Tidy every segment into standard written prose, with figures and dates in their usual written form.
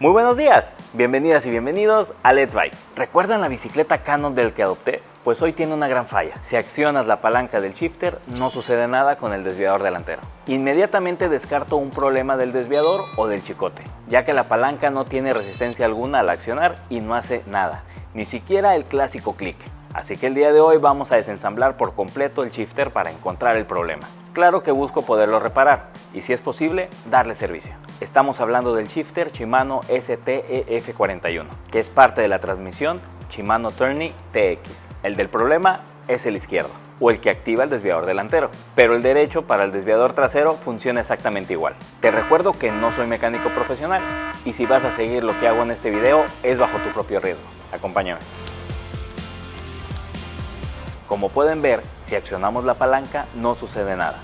Muy buenos días, bienvenidas y bienvenidos a Let's Bike. ¿Recuerdan la bicicleta Cannondale que adopté? Pues hoy tiene una gran falla. Si accionas la palanca del shifter, no sucede nada con el desviador delantero. Inmediatamente descarto un problema del desviador o del chicote, ya que la palanca no tiene resistencia alguna al accionar y no hace nada, ni siquiera el clásico clic. Así que el día de hoy vamos a desensamblar por completo el shifter para encontrar el problema. Claro que busco poderlo reparar y, si es posible, darle servicio. Estamos hablando del shifter Shimano STEF41, que es parte de la transmisión Shimano Tourney TX. El del problema es el izquierdo, o el que activa el desviador delantero, pero el derecho para el desviador trasero funciona exactamente igual. Te recuerdo que no soy mecánico profesional y si vas a seguir lo que hago en este video es bajo tu propio riesgo. Acompáñame. Como pueden ver, si accionamos la palanca no sucede nada.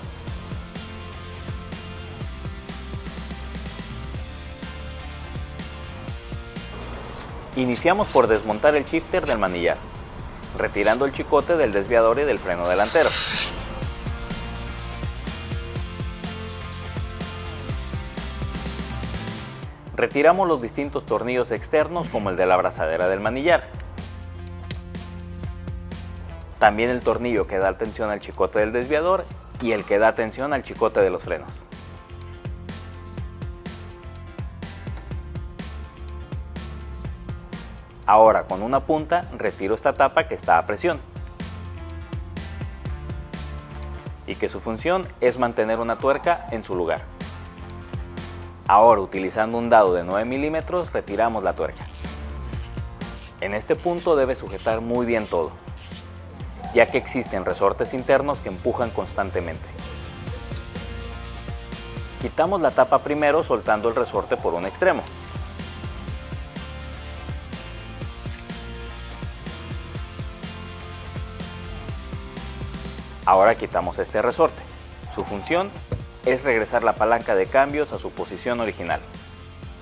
Iniciamos por desmontar el shifter del manillar, retirando el chicote del desviador y del freno delantero. Retiramos los distintos tornillos externos como el de la abrazadera del manillar. También el tornillo que da tensión al chicote del desviador y el que da tensión al chicote de los frenos. Ahora con una punta retiro esta tapa que está a presión y que su función es mantener una tuerca en su lugar. Ahora, utilizando un dado de 9 milímetros, retiramos la tuerca. En este punto debe sujetar muy bien todo, ya que existen resortes internos que empujan constantemente. Quitamos la tapa primero soltando el resorte por un extremo. Ahora quitamos este resorte. Su función es regresar la palanca de cambios a su posición original.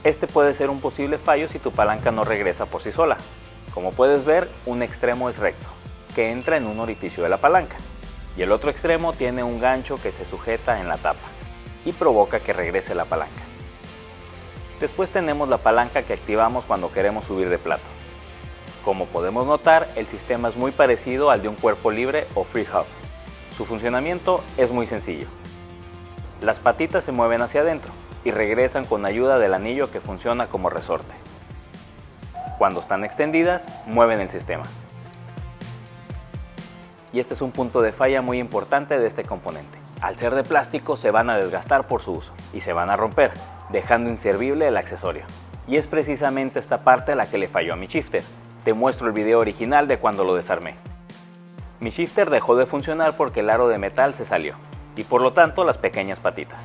Este puede ser un posible fallo si tu palanca no regresa por sí sola. Como puedes ver, un extremo es recto, que entra en un orificio de la palanca, y el otro extremo tiene un gancho que se sujeta en la tapa y provoca que regrese la palanca. Después tenemos la palanca que activamos cuando queremos subir de plato. Como podemos notar, el sistema es muy parecido al de un cuerpo libre o free hub. Su funcionamiento es muy sencillo. Las patitas se mueven hacia adentro y regresan con ayuda del anillo que funciona como resorte. Cuando están extendidas, mueven el sistema. Y este es un punto de falla muy importante de este componente. Al ser de plástico se van a desgastar por su uso y se van a romper, dejando inservible el accesorio. Y es precisamente esta parte la que le falló a mi shifter. Te muestro el video original de cuando lo desarmé. Mi shifter dejó de funcionar porque el aro de metal se salió y por lo tanto las pequeñas patitas.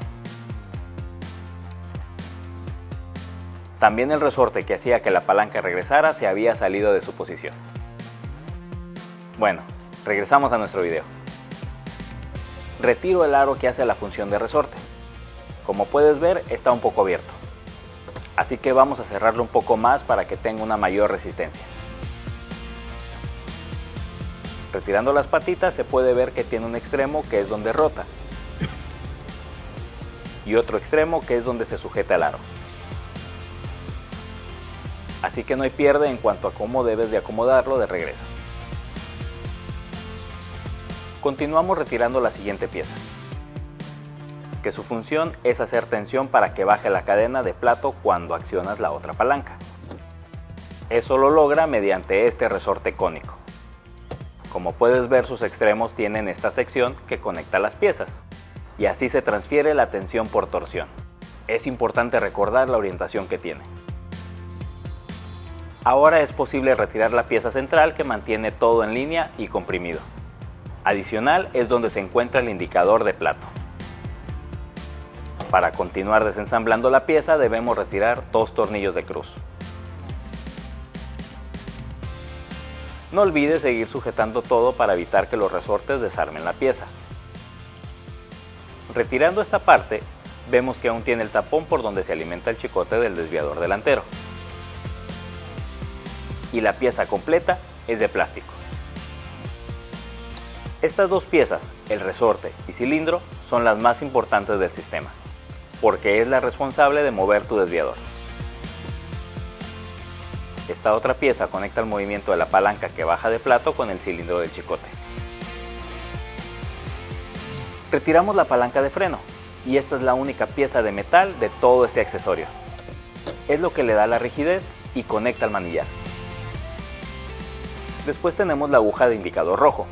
También el resorte que hacía que la palanca regresara se había salido de su posición. Bueno, regresamos a nuestro video. Retiro el aro que hace la función de resorte. Como puedes ver, está un poco abierto. Así que vamos a cerrarlo un poco más para que tenga una mayor resistencia. Retirando las patitas se puede ver que tiene un extremo que es donde rota y otro extremo que es donde se sujeta el aro. Así que no hay pierde en cuanto a cómo debes de acomodarlo de regreso. Continuamos retirando la siguiente pieza, que su función es hacer tensión para que baje la cadena de plato cuando accionas la otra palanca. Eso lo logra mediante este resorte cónico. Como puedes ver, sus extremos tienen esta sección que conecta las piezas y así se transfiere la tensión por torsión. Es importante recordar la orientación que tiene. Ahora es posible retirar la pieza central que mantiene todo en línea y comprimido. Adicional es donde se encuentra el indicador de plato. Para continuar desensamblando la pieza debemos retirar dos tornillos de cruz. No olvides seguir sujetando todo para evitar que los resortes desarmen la pieza. Retirando esta parte, vemos que aún tiene el tapón por donde se alimenta el chicote del desviador delantero. Y la pieza completa es de plástico. Estas dos piezas, el resorte y cilindro, son las más importantes del sistema, porque es la responsable de mover tu desviador. Esta otra pieza conecta el movimiento de la palanca que baja de plato con el cilindro del chicote. Retiramos la palanca de freno y esta es la única pieza de metal de todo este accesorio. Es lo que le da la rigidez y conecta el manillar. Después tenemos la aguja de indicador rojo.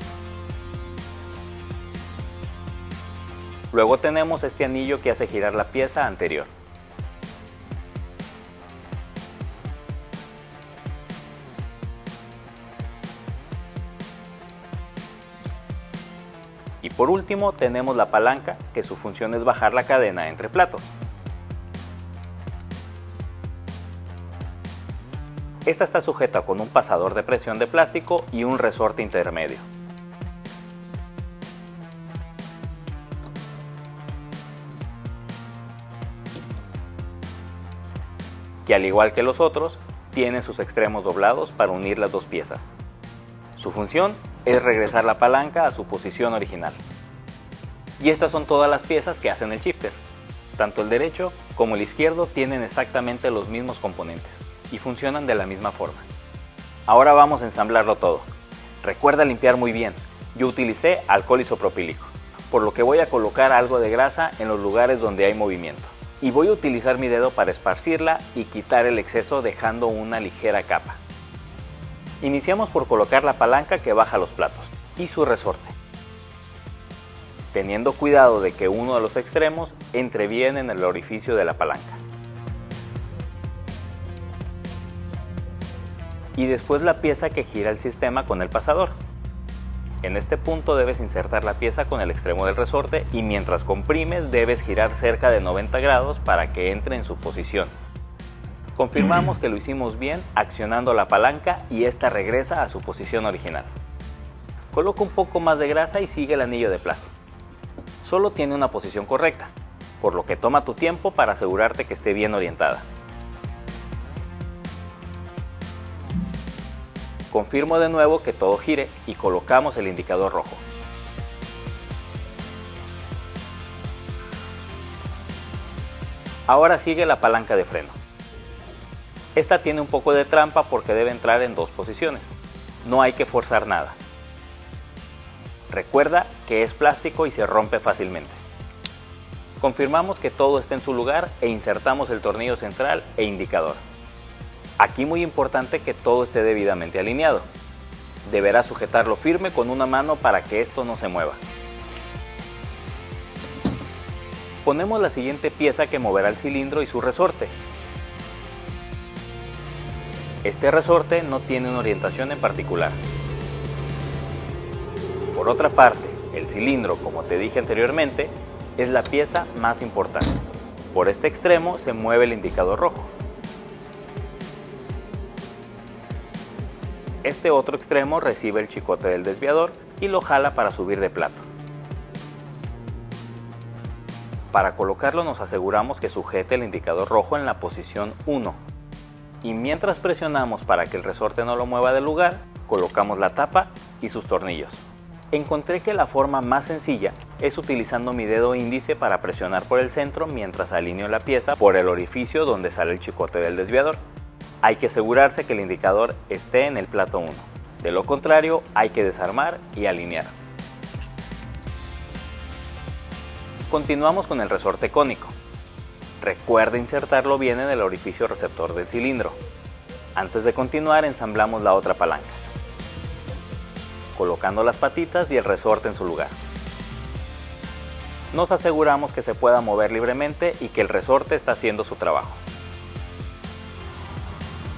Luego tenemos este anillo que hace girar la pieza anterior. Y por último tenemos la palanca, que su función es bajar la cadena entre platos. Esta está sujeta con un pasador de presión de plástico y un resorte intermedio. Que al igual que los otros, tiene sus extremos doblados para unir las dos piezas. Su función es regresar la palanca a su posición original. Y estas son todas las piezas que hacen el shifter. Tanto el derecho como el izquierdo tienen exactamente los mismos componentes y funcionan de la misma forma. Ahora vamos a ensamblarlo todo. Recuerda limpiar muy bien. Yo utilicé alcohol isopropílico, por lo que voy a colocar algo de grasa en los lugares donde hay movimiento. Y voy a utilizar mi dedo para esparcirla y quitar el exceso dejando una ligera capa. Iniciamos por colocar la palanca que baja los platos y su resorte, teniendo cuidado de que uno de los extremos entre bien en el orificio de la palanca. Y después la pieza que gira el sistema con el pasador. En este punto debes insertar la pieza con el extremo del resorte y mientras comprimes debes girar cerca de 90 grados para que entre en su posición. Confirmamos que lo hicimos bien accionando la palanca y esta regresa a su posición original. Coloca un poco más de grasa y sigue el anillo de plástico. Solo tiene una posición correcta, por lo que toma tu tiempo para asegurarte que esté bien orientada. Confirmo de nuevo que todo gire y colocamos el indicador rojo. Ahora sigue la palanca de freno. Esta tiene un poco de trampa porque debe entrar en dos posiciones. No hay que forzar nada. Recuerda que es plástico y se rompe fácilmente. Confirmamos que todo esté en su lugar e insertamos el tornillo central e indicador. Aquí muy importante que todo esté debidamente alineado. Deberás sujetarlo firme con una mano para que esto no se mueva. Ponemos la siguiente pieza que moverá el cilindro y su resorte. Este resorte no tiene una orientación en particular. Por otra parte, el cilindro, como te dije anteriormente, es la pieza más importante. Por este extremo se mueve el indicador rojo. Este otro extremo recibe el chicote del desviador y lo jala para subir de plato. Para colocarlo nos aseguramos que sujete el indicador rojo en la posición 1. Y mientras presionamos para que el resorte no lo mueva del lugar, colocamos la tapa y sus tornillos. Encontré que la forma más sencilla es utilizando mi dedo índice para presionar por el centro mientras alineo la pieza por el orificio donde sale el chicote del desviador. Hay que asegurarse que el indicador esté en el plato 1. De lo contrario, hay que desarmar y alinear. Continuamos con el resorte cónico. Recuerda insertarlo bien en el orificio receptor del cilindro. Antes de continuar, ensamblamos la otra palanca, colocando las patitas y el resorte en su lugar. Nos aseguramos que se pueda mover libremente y que el resorte está haciendo su trabajo.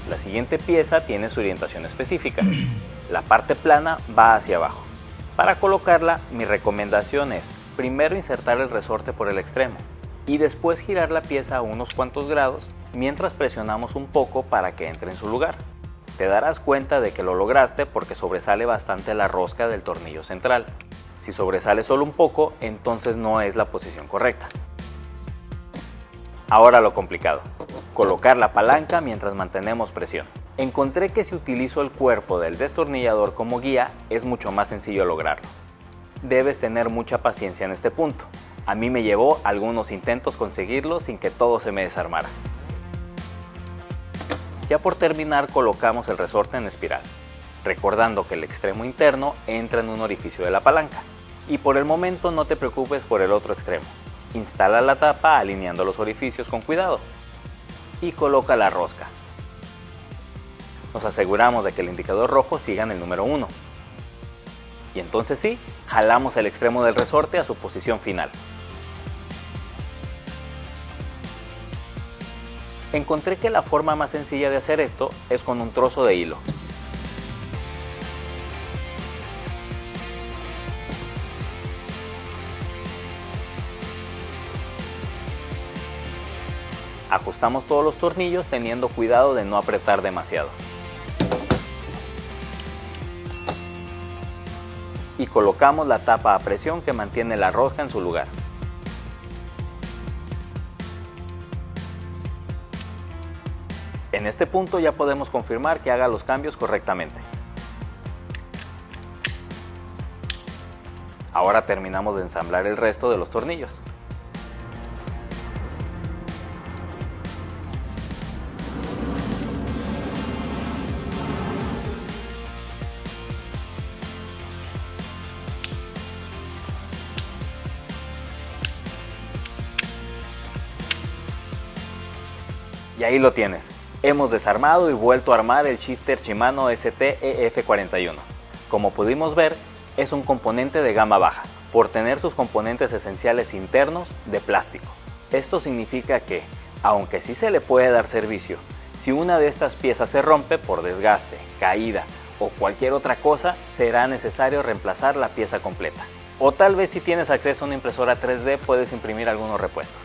La siguiente pieza tiene su orientación específica. La parte plana va hacia abajo. Para colocarla, mi recomendación es primero insertar el resorte por el extremo y después girar la pieza a unos cuantos grados mientras presionamos un poco para que entre en su lugar. Te darás cuenta de que lo lograste porque sobresale bastante la rosca del tornillo central. Si sobresale solo un poco, entonces no es la posición correcta. Ahora lo complicado, colocar la palanca mientras mantenemos presión. Encontré que si utilizo el cuerpo del destornillador como guía, es mucho más sencillo lograrlo. Debes tener mucha paciencia en este punto. A mí me llevó algunos intentos conseguirlo sin que todo se me desarmara. Ya por terminar, colocamos el resorte en espiral, recordando que el extremo interno entra en un orificio de la palanca. Y por el momento no te preocupes por el otro extremo. Instala la tapa alineando los orificios con cuidado y coloca la rosca. Nos aseguramos de que el indicador rojo siga en el número 1. Y entonces sí, jalamos el extremo del resorte a su posición final. Encontré que la forma más sencilla de hacer esto es con un trozo de hilo. Ajustamos todos los tornillos teniendo cuidado de no apretar demasiado. Y colocamos la tapa a presión que mantiene la rosca en su lugar. En este punto ya podemos confirmar que haga los cambios correctamente. Ahora terminamos de ensamblar el resto de los tornillos. Y ahí lo tienes. Hemos desarmado y vuelto a armar el shifter Shimano ST-EF41. Como pudimos ver, es un componente de gama baja, por tener sus componentes esenciales internos de plástico. Esto significa que, aunque sí se le puede dar servicio, si una de estas piezas se rompe por desgaste, caída o cualquier otra cosa, será necesario reemplazar la pieza completa. O tal vez si tienes acceso a una impresora 3D puedes imprimir algunos repuestos.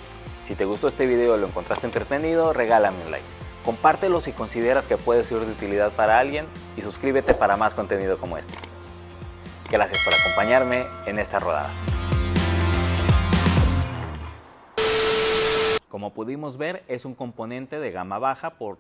Si te gustó este video y lo encontraste entretenido, regálame un like. Compártelo si consideras que puede ser de utilidad para alguien y suscríbete para más contenido como este. Gracias por acompañarme en esta rodada. Como pudimos ver, es un componente de gama baja por...